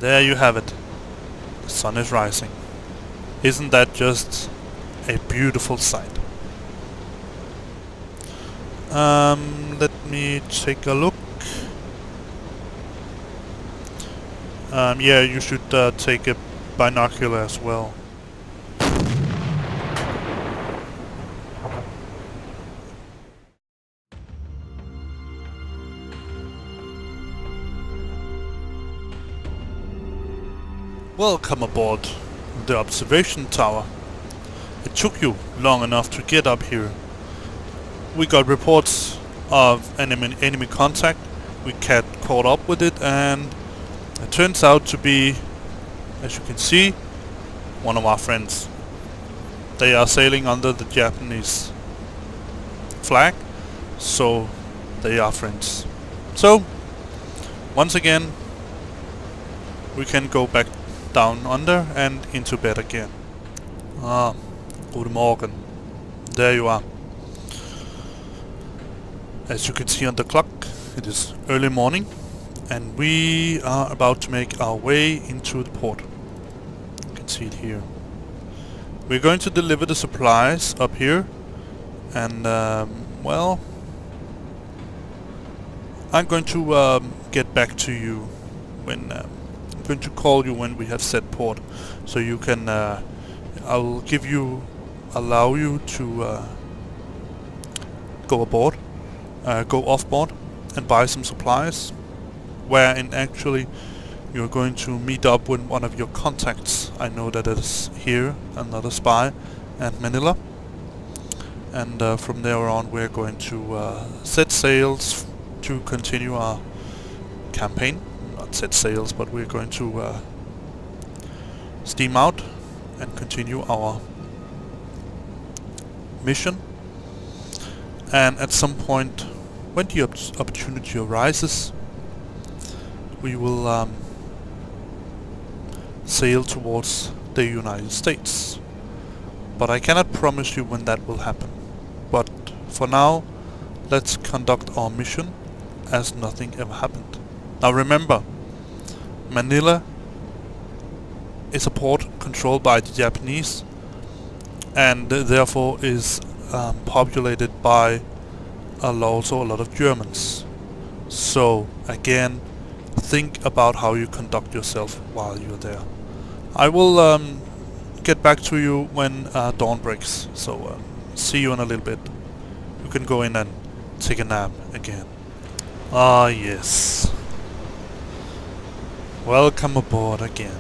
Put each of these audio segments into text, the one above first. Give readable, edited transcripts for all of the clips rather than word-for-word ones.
There you have it. The sun is rising. Isn't that just a beautiful sight? Let me take a look. Yeah, you should take a binocular as well. Welcome aboard the observation tower. It took you long enough to get up here. We got reports of enemy contact. We caught up with it, and it turns out to be, as you can see, one of our friends. They are sailing under the Japanese flag, so they are friends. So, once again, we can go back down under and into bed again. Guten Morgen. There you are. As you can see on the clock, it is early morning, and we are about to make our way into the port. You can see it here. We're going to deliver the supplies up here, and well, I'm going to get back to you when I'm going to call you when we have set port, so you can I'll allow you to go aboard, go off board and buy some supplies, wherein actually you're going to meet up with one of your contacts. I know that it is here, another spy, and Manila, and from there on we're going to set sails to continue our campaign. Not set sails, but we're going to steam out and continue our mission. And at some point, when the opportunity arises, we will sail towards the United States. But I cannot promise you when that will happen. But for now, let's conduct our mission as nothing ever happened. Now remember, Manila is a port controlled by the Japanese, and therefore is populated by also a lot of Germans. So again, think about how you conduct yourself while you're there. I will get back to you when dawn breaks, so see you in a little bit. You can go in and take a nap again. Ah yes. Welcome aboard again.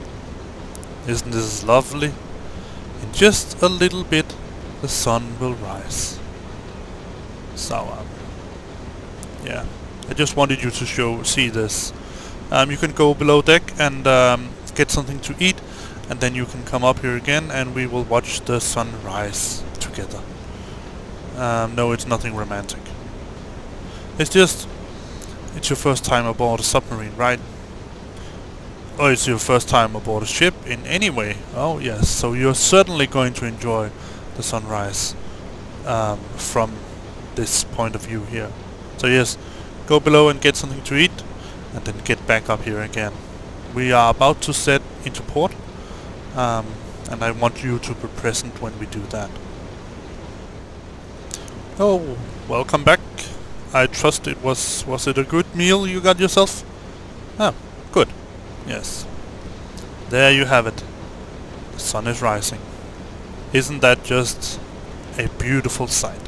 Isn't this lovely? In just a little bit the sun will rise. So yeah, I just wanted you to see this. You can go below deck and get something to eat, and then you can come up here again and we will watch the sun rise together. No, it's nothing romantic. It's your first time aboard a submarine, right? Or it's your first time aboard a ship in any way. Oh yes, so you're certainly going to enjoy the sunrise from this point of view here. So yes, go below and get something to eat, and then get back up here again. We are about to set into port, and I want you to be present when we do that. Oh, welcome back. I trust it was it a good meal you got yourself? Oh, good. Yes. There you have it. The sun is rising. Isn't that just a beautiful sight?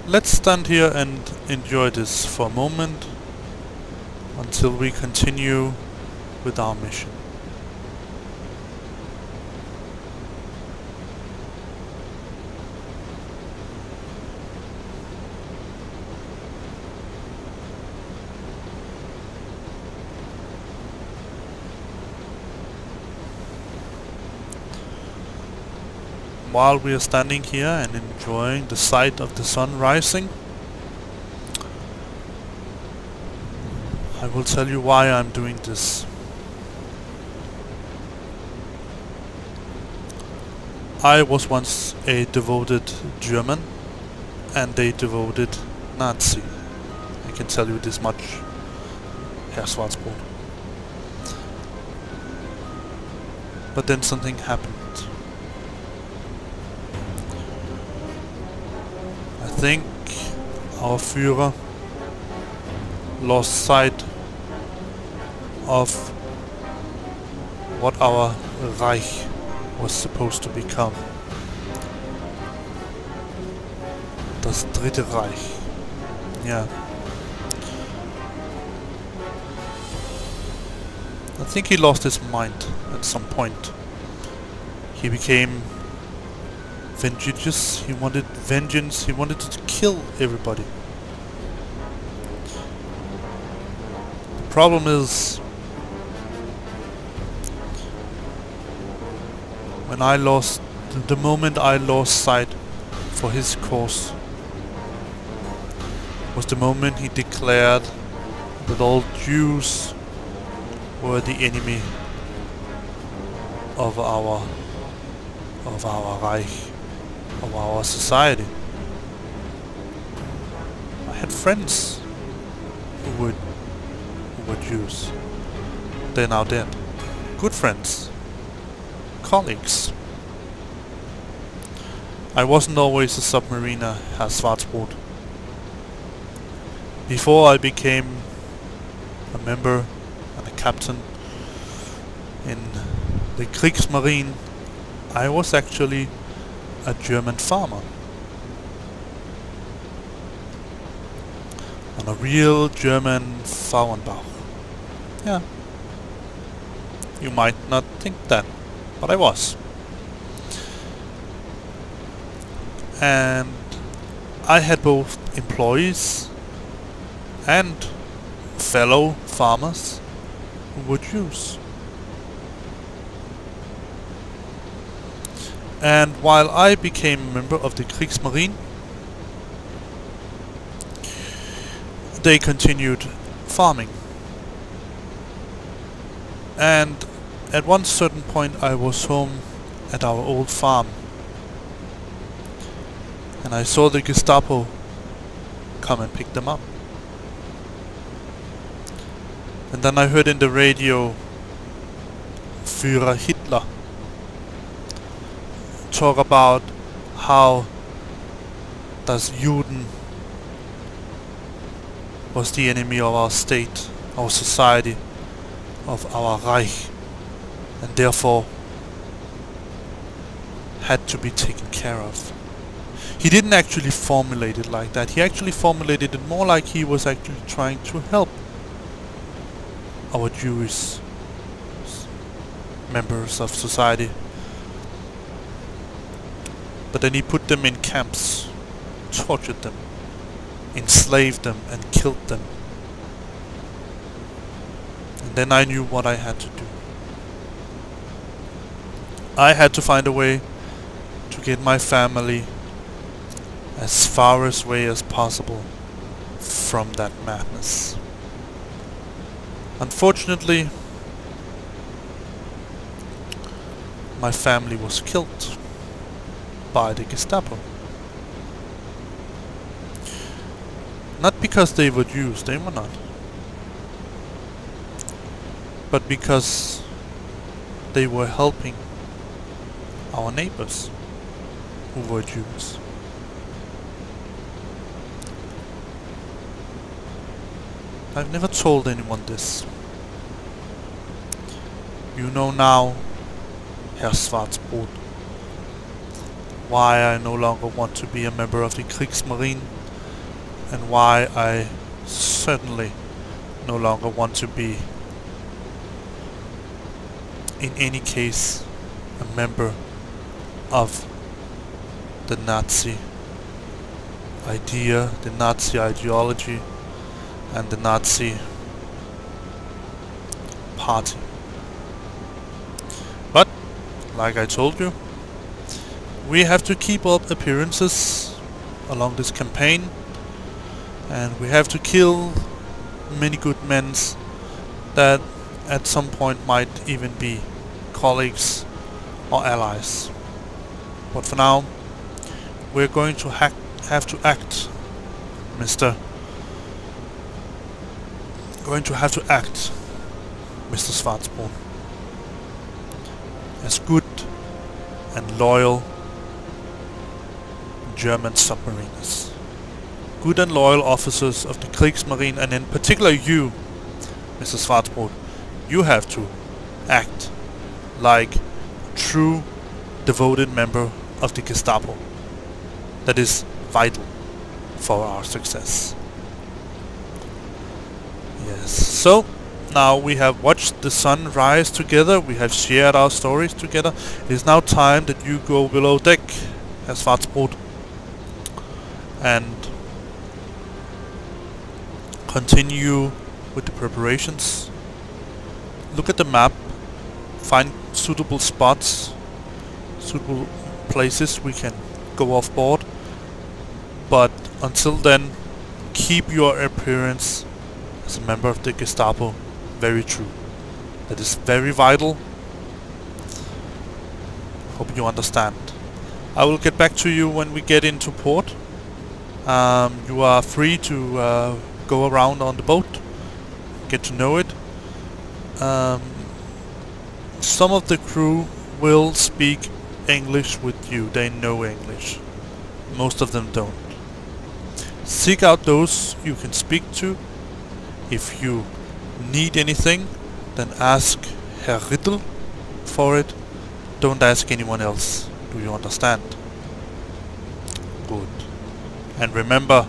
Let's stand here and enjoy this for a moment until we continue with our mission. While we are standing here and enjoying the sight of the sun rising, I will tell you why I'm doing this. I was once a devoted German and a devoted Nazi. I can tell you this much, Herr Schwarzbrot. But then something happened. I think our Führer lost sight of what our Reich was supposed to become. Das Dritte Reich. Yeah. I think he lost his mind at some point. He became vengeance. He wanted vengeance. He wanted to kill everybody. The problem is, when I lost, the moment I lost sight for his cause, was the moment he declared that all Jews were the enemy of our Reich, of our society. I had friends who were Jews. They're now dead. Good friends. Colleagues. I wasn't always a submariner, Herr Schwarzbrot. Before I became a member and a captain in the Kriegsmarine, I was actually a German farmer. On a real German Bauernbau. Yeah. You might not think that, but I was. And I had both employees and fellow farmers who were Jews. And while I became a member of the Kriegsmarine, they continued farming. And at one certain point I was home at our old farm, and I saw the Gestapo come and pick them up. And then I heard in the radio Führer Hitler talk about how das Juden was the enemy of our state, our society, of our Reich, and therefore had to be taken care of. He didn't actually formulate it like that. He actually formulated it more like he was actually trying to help our Jewish members of society. But then he put them in camps, tortured them, enslaved them, and killed them. And then I knew what I had to do. I had to find a way to get my family as far away as possible from that madness. Unfortunately, my family was killed by the Gestapo. Not because they were Jews, they were not. But because they were helping our neighbors who were Jews. I've never told anyone this. You know now, Herr Schwarzbrot, why I no longer want to be a member of the Kriegsmarine, and why I certainly no longer want to be, in any case, a member of the Nazi idea, the Nazi ideology, and the Nazi party. But, like I told you, we have to keep up appearances along this campaign, and we have to kill many good men that at some point might even be colleagues or allies. But for now, we're going to have to act, Mr. Going to have to act, Mr. Schwarzbrot, as good and loyal German submariners. Good and loyal officers of the Kriegsmarine, and in particular you, Mr. Schwarzbrot, you have to act like a true devoted member of the Gestapo. That is vital for our success. Yes, so now we have watched the sun rise together, we have shared our stories together. It is now time that you go below deck, Herr Schwarzbrot, and continue with the preparations. Look at the map, find suitable spots, suitable places we can go off board, but until then, keep your appearance as a member of the Gestapo very true. That is very vital. Hope you understand. I will get back to you when we get into port. You are free to go around on the boat, get to know it. Some of the crew will speak English with you. They know English. Most of them don't. Seek out those you can speak to. If you need anything, then ask Herr Rittel for it. Don't ask anyone else. Do you understand? Good. And remember,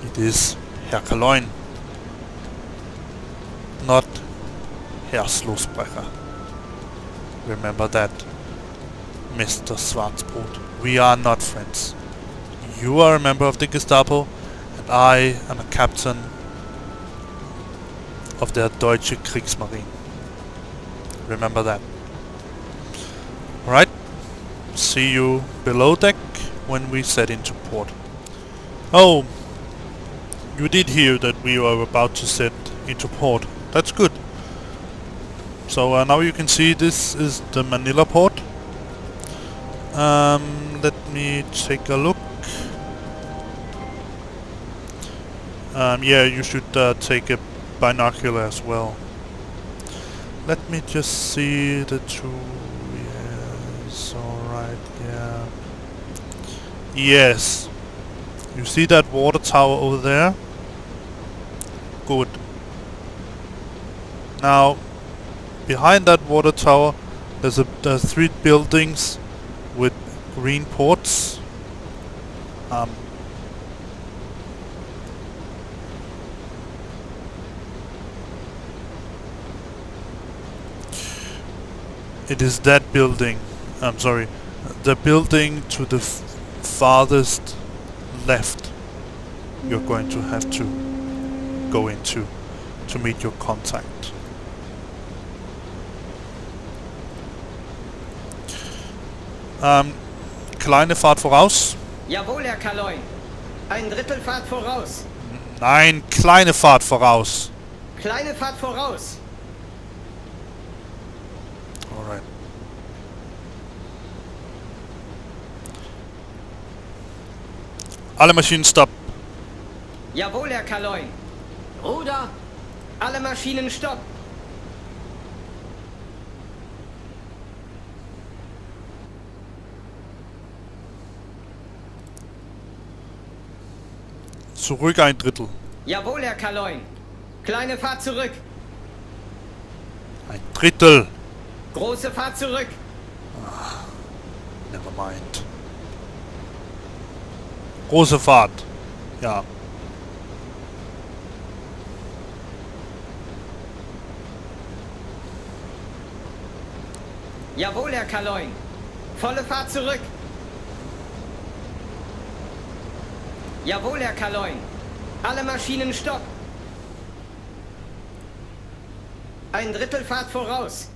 it is Herr Kaloin, not Herr Schlossbrecher. Remember that, Mr. Schwarzbrot. We are not friends. You are a member of the Gestapo, and I am a captain of der Deutsche Kriegsmarine. Remember that. Alright, see you below deck when we set into port. Oh, you did hear that we were about to set into port. That's good. So now you can see this is the Manila port. Let me take a look. Yeah, you should take a binocular as well. Let me just see the two. Yes, alright, yeah. Yes. You see that water tower over there? Good. Now, behind that water tower, there's three buildings with green ports. It is that building. I'm sorry. The building to the farthest left. You're going to have to go into to meet your contact. Kleine Fahrt voraus. Jawohl, Herr Kaloin. Ein Drittel Fahrt voraus. Nein, kleine Fahrt voraus. Kleine Fahrt voraus. Alright. Alle Maschinen stopp. Jawohl, Herr Kaloin. Ruder. Alle Maschinen stopp. Zurück ein Drittel. Jawohl, Herr Kaloin. Kleine Fahrt zurück. Ein Drittel. Große Fahrt zurück. Never mind. Große Fahrt. Ja. Jawohl, Herr Kaloin. Volle Fahrt zurück. Jawohl, Herr Kaloin. Alle Maschinen stopp. Ein Drittel Fahrt voraus.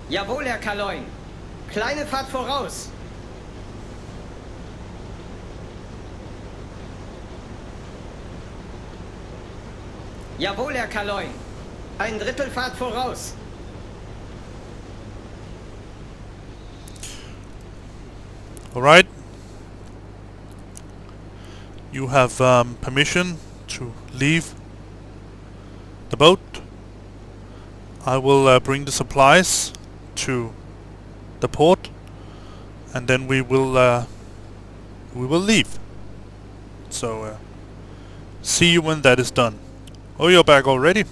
Jawohl, Herr Kaloin. Kleine Fahrt voraus. Jawohl, Herr Kaloin. Ein Drittel Fahrt voraus. Alright. You have permission to leave the boat. I will bring the supplies to the port, and then we will leave. So see you when that is done. Oh, you're back already?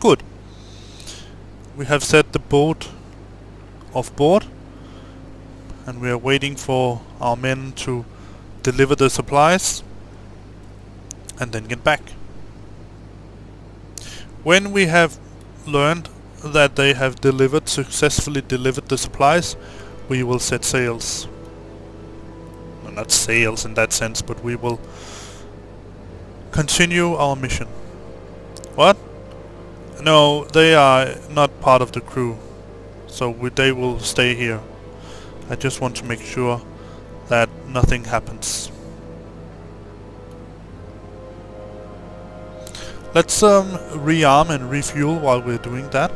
Good. We have set the boat off board, and we are waiting for our men to deliver the supplies and then get back. When we have learned that they have successfully delivered the supplies, we will set sails. Well, not sails in that sense, but we will continue our mission. What? No, they are not part of the crew, so they will stay here. I just want to make sure that nothing happens. Let's rearm and refuel while we're doing that.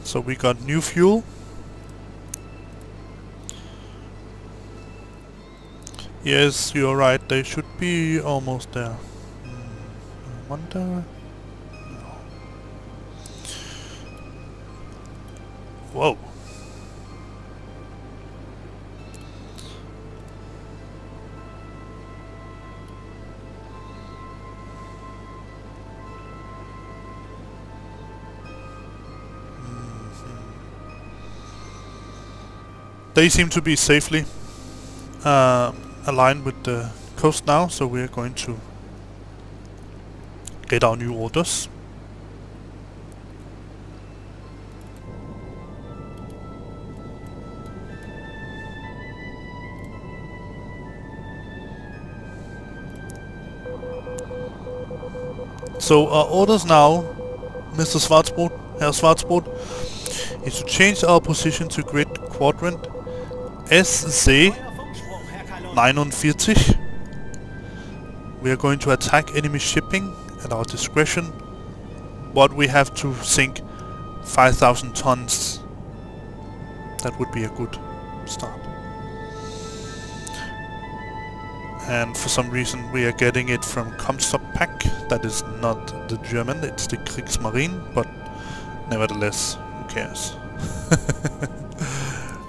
So we got new fuel. Yes, you're right, they should be almost there. I wonder... No. Whoa. They seem to be safely aligned with the coast now, so we are going to get our new orders. So our orders now, Mr. Schwarzbrot, Herr Schwarzbrot, is to change our position to grid quadrant SC 49. We are going to attack enemy shipping at our discretion, but we have to sink 5,000 tons. That would be a good start. And for some reason we are getting it from Comstock-Pack. That is not the German, it's the Kriegsmarine, but nevertheless, who cares?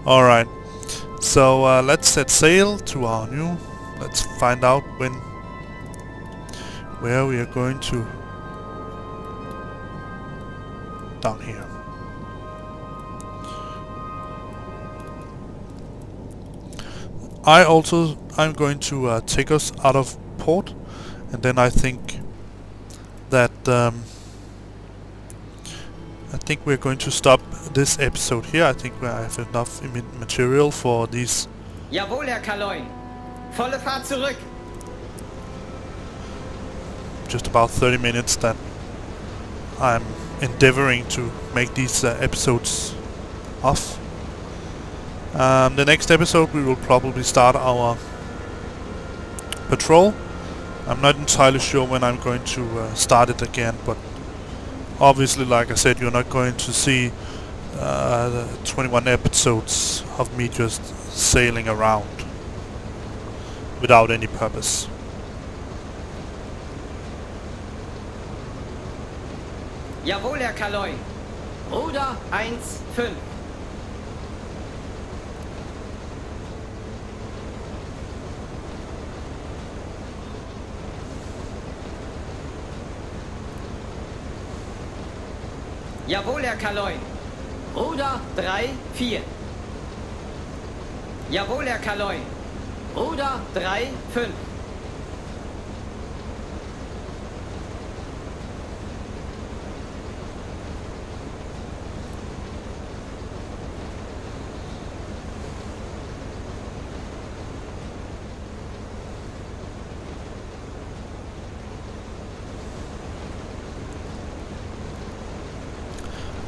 Alright, so let's set sail to our new... Let's find out where we are going to... Down here. I'm going to take us out of port, and then I think that we're going to stop this episode here. I think I have enough material for these. Jawohl, Herr Kaloin. Volle Fahrt zurück. Just about 30 minutes that I'm endeavoring to make these episodes off. The next episode we will probably start our patrol. I'm not entirely sure when I'm going to start it again, but obviously, like I said, you're not going to see the 21 episodes of me just sailing around without any purpose. Jawohl, Herr Kaloin. Ruder 1-5. Jawohl, Herr Kaloin. Ruder 3-4. Jawohl, Herr Kaloin. Ruder 3-5.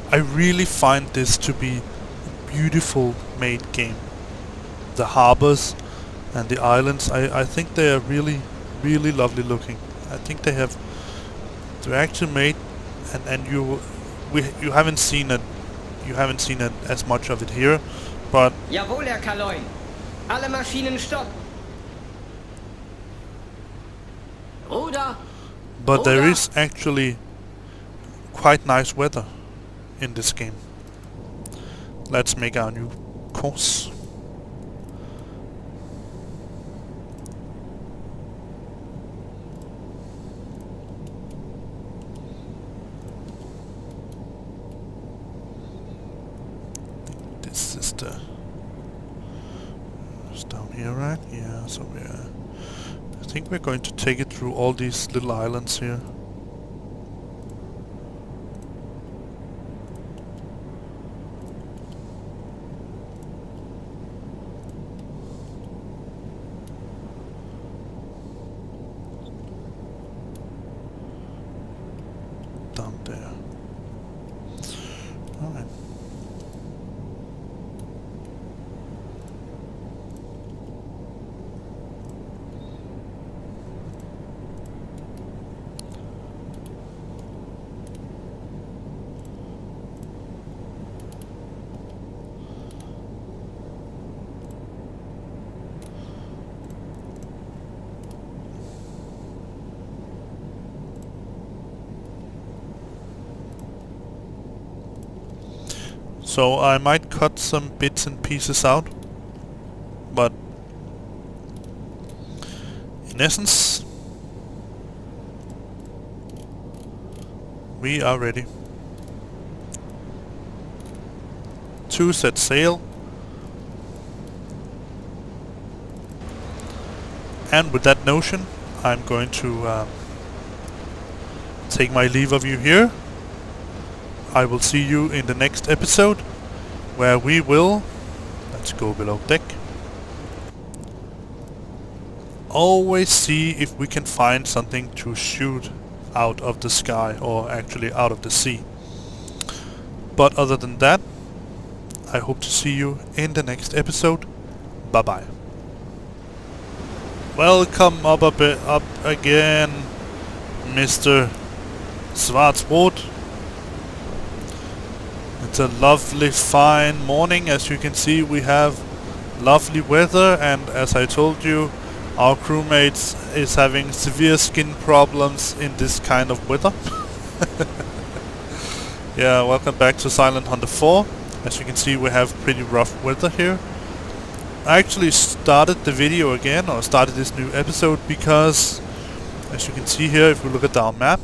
I really find this to be a beautiful made game. The harbors And the islands, I think they are really, really lovely looking. I think they're actually made, and you haven't seen it, as much of it here, but Jawohl, Herr Kaloin. Alle Maschinen stopp. Ruder. but there Ruder. is actually quite nice weather in this game. Let's make our new course. This is it's down here, right? Yeah, so I think we're going to take it through all these little islands here. Down there. Alright. So I might cut some bits and pieces out, but in essence, we are ready to set sail. And with that notion, I'm going to take my leave of you here. I will see you in the next episode, where we will, let's go below deck, always see if we can find something to shoot out of the sky, or actually out of the sea. But other than that, I hope to see you in the next episode. Bye bye. Welcome up again, Mr. Schlossbrecher. It's a lovely fine morning. As you can see, we have lovely weather, and as I told you, our crewmates is having severe skin problems in this kind of weather. Yeah, welcome back to Silent Hunter 4. As you can see, we have pretty rough weather here. I actually started the video again, or started this new episode, because as you can see here, if we look at our map,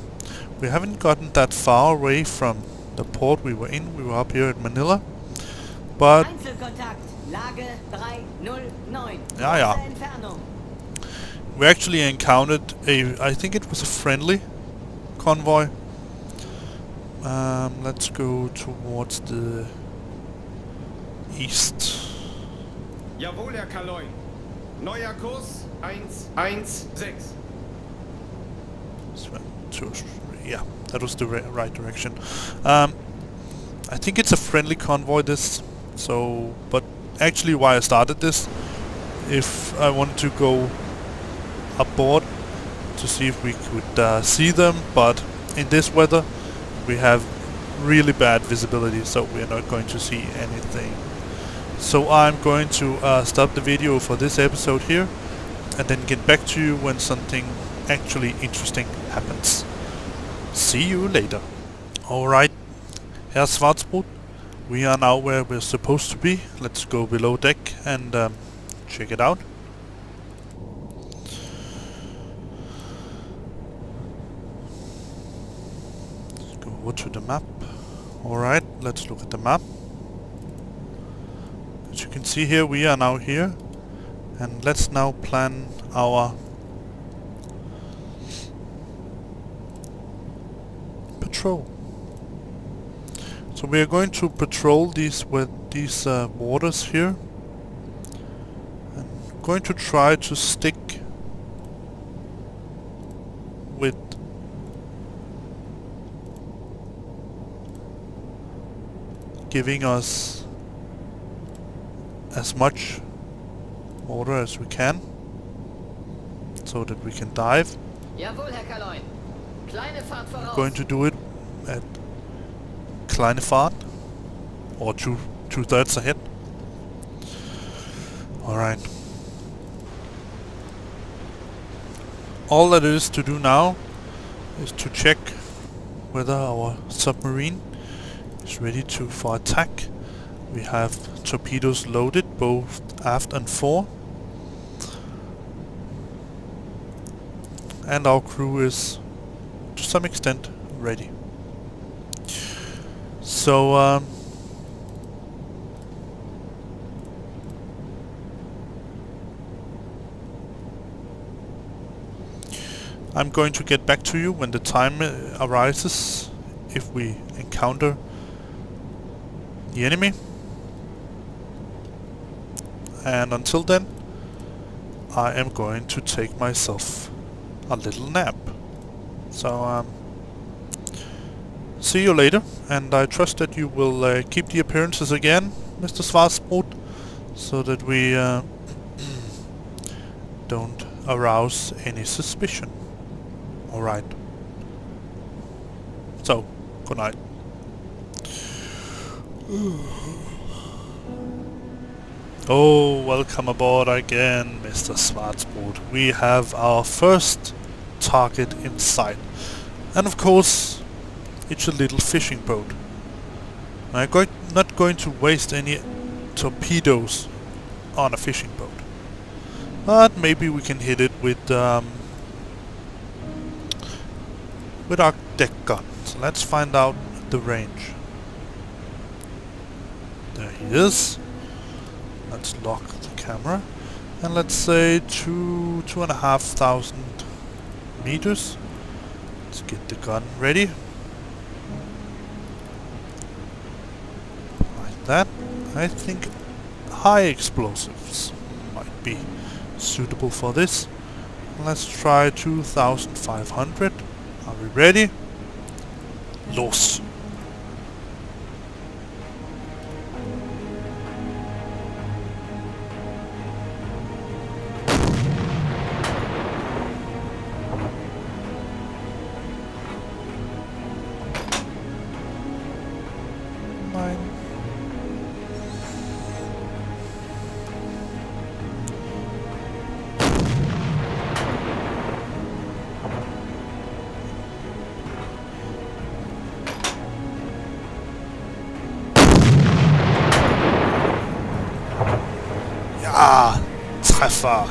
we haven't gotten that far away from the port we were in. We were up here at Manila, but Einzelkontakt. Lage 309. yeah. Große Entfernung. We actually encountered I think it was a friendly convoy. Let's go towards the east. Jawohl, Herr Kaloin. Neuer Kurs 116. Yeah, that was the right direction. I think it's a friendly convoy, this. So, but actually, why I started this, if I wanted to go aboard to see if we could see them, but in this weather we have really bad visibility, so we are not going to see anything. So I'm going to stop the video for this episode here, and then get back to you when something actually interesting happens. See you later. Alright, Herr Schlossbrecher, we are now where we're supposed to be. Let's go below deck and check it out. Let's go over to the map. Alright, let's look at the map. As you can see here, we are now here, and let's now plan our patrol. So we are going to patrol these waters here, and going to try to stick with giving us as much water as we can, so that we can dive. Jawohl, Herr Kaloin. Kleine Fahrt I'm voraus. going to do it at kleine Fahrt, or two-thirds ahead. Alright. All that is to do now is to check whether our submarine is ready for attack. We have torpedoes loaded, both aft and fore. And our crew is, to some extent, ready. So, I'm going to get back to you when the time arises, if we encounter the enemy. And until then, I am going to take myself a little nap. So, see you later, and I trust that you will keep the appearances again, Mr. Schlossbrecher, so that we don't arouse any suspicion. Alright. So, good night. Oh, welcome aboard again, Mr. Schlossbrecher. We have our first target in sight. And of course, it's a little fishing boat. I'm not going to waste any torpedoes on a fishing boat. But maybe we can hit it with our deck gun. So let's find out the range. There he is. Let's lock the camera. And let's say 2,500 meters. Let's get the gun ready. Like that. I think high explosives might be suitable for this. Let's try 2,500. Are we ready? Los! Ja, Treffer.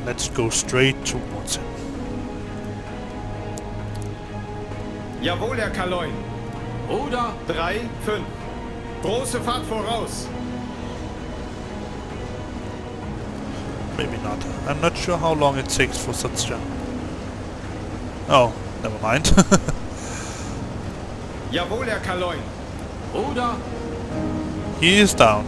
Let's go straight towards him. Jawohl, Herr Kaloin. Ruder 3, 5. Große Fahrt voraus. Maybe not. I'm not sure how long it takes for such a... Oh, never mind. Jawohl, Herr Kaloin. Ruder. He is down.